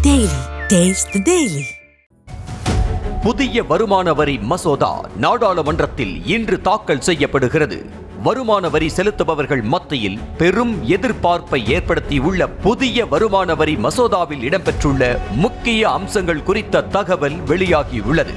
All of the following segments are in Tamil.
Taste the Daily. புதிய வருமான வரி மசோதா நாடாளுமன்றத்தில் இன்று தாக்கல் செய்யப்படுகிறது. வருமான வரி செலுத்துபவர்கள் மத்தியில் பெரும் எதிர்பார்ப்பை ஏற்படுத்தியுள்ள புதிய வருமான வரி மசோதாவில் இடம்பெற்றுள்ள முக்கிய அம்சங்கள் குறித்த தகவல் வெளியாகியுள்ளது.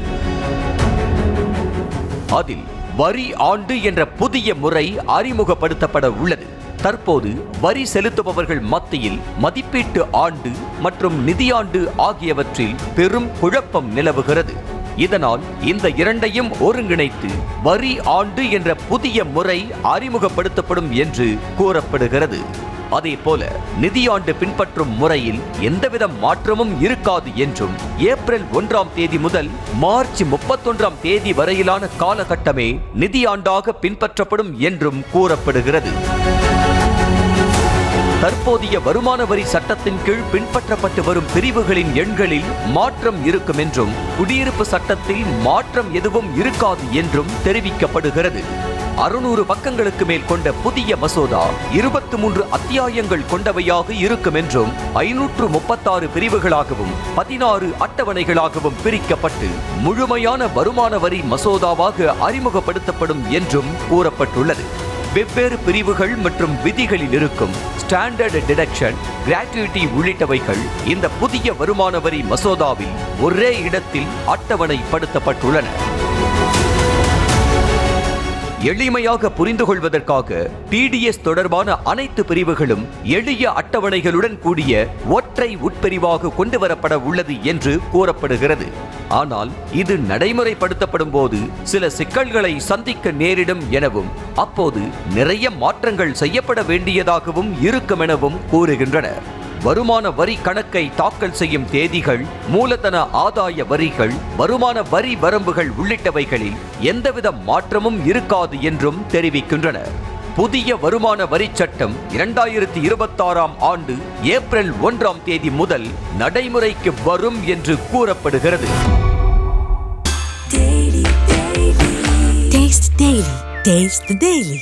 அதில் வரி ஆண்டு என்ற புதிய முறை அறிமுகப்படுத்தப்பட உள்ளது. தற்போது வரி செலுத்துபவர்கள் மத்தியில் மதிப்பீட்டு ஆண்டு மற்றும் நிதியாண்டு ஆகியவற்றில் பெரும் குழப்பம் நிலவுகிறது. இதனால் இந்த இரண்டையும் ஒருங்கிணைத்து வரி ஆண்டு என்ற புதிய முறை அறிமுகப்படுத்தப்படும் என்று கூறப்படுகிறது. அதேபோல நிதியாண்டு பின்பற்றும் முறையில் எந்தவித மாற்றமும் இருக்காது என்றும் ஏப்ரல் 1ஆம் தேதி முதல் மார்ச் 31ஆம் தேதி வரையிலான காலகட்டமே நிதியாண்டாக பின்பற்றப்படும் என்றும் கூறப்படுகிறது. தற்போதைய வருமான வரி சட்டத்தின் கீழ் பின்பற்றப்பட்டு வரும் பிரிவுகளின் எண்களில் மாற்றம் இருக்கும் என்றும் குடியிருப்பு சட்டத்தில் மாற்றம் எதுவும் இருக்காது என்றும் தெரிவிக்கப்படுகிறது. 600 பக்கங்களுக்கு மேல் கொண்ட புதிய மசோதா 23 அத்தியாயங்கள் கொண்டவையாக இருக்கும் என்றும் 536 பிரிவுகளாகவும் 16 அட்டவணைகளாகவும் பிரிக்கப்பட்டு முழுமையான வருமான வரி மசோதாவாக அறிமுகப்படுத்தப்படும் என்றும் கூறப்பட்டுள்ளது. வெவ்வேறு பிரிவுகள் மற்றும் விதிகளில் இருக்கும் ஸ்டாண்டர்ட் டிடக்ஷன், கிராச்சுவிட்டி உள்ளிட்டவைகள் இந்த புதிய வருமான வரி மசோதாவில் ஒரே இடத்தில் அட்டவணைப்படுத்தப்பட்டுள்ளன. எளிமையாக புரிந்து கொள்வதற்காக டிடிஎஸ் தொடர்பான அனைத்து பிரிவுகளும் எளிய அட்டவணைகளுடன் கூடிய ஒற்றை உட்பிரிவாக கொண்டு வரப்பட உள்ளது என்று கூறப்படுகிறது. ஆனால் இது நடைமுறைப்படுத்தப்படும் போது சில சிக்கல்களை சந்திக்க நேரிடும் எனவும் அப்போது நிறைய மாற்றங்கள் செய்யப்பட வேண்டியதாகவும் இருக்கும் எனவும் கூறுகின்றன. வருமான வரி கணக்கை தாக்கல் செய்யும் தேதிகள், மூலதன ஆதாய வரிகள், வருமான வரி வரம்புகள் உள்ளிட்டவைகளில் எந்தவித மாற்றமும் இருக்காது என்றும் தெரிவிக்கின்றன. புதிய வருமான வரி சட்டம் 2026ஆம் ஆண்டு ஏப்ரல் 1ஆம் தேதி முதல் நடைமுறைக்கு வரும் என்று கூறப்படுகிறது. Taste the Daily.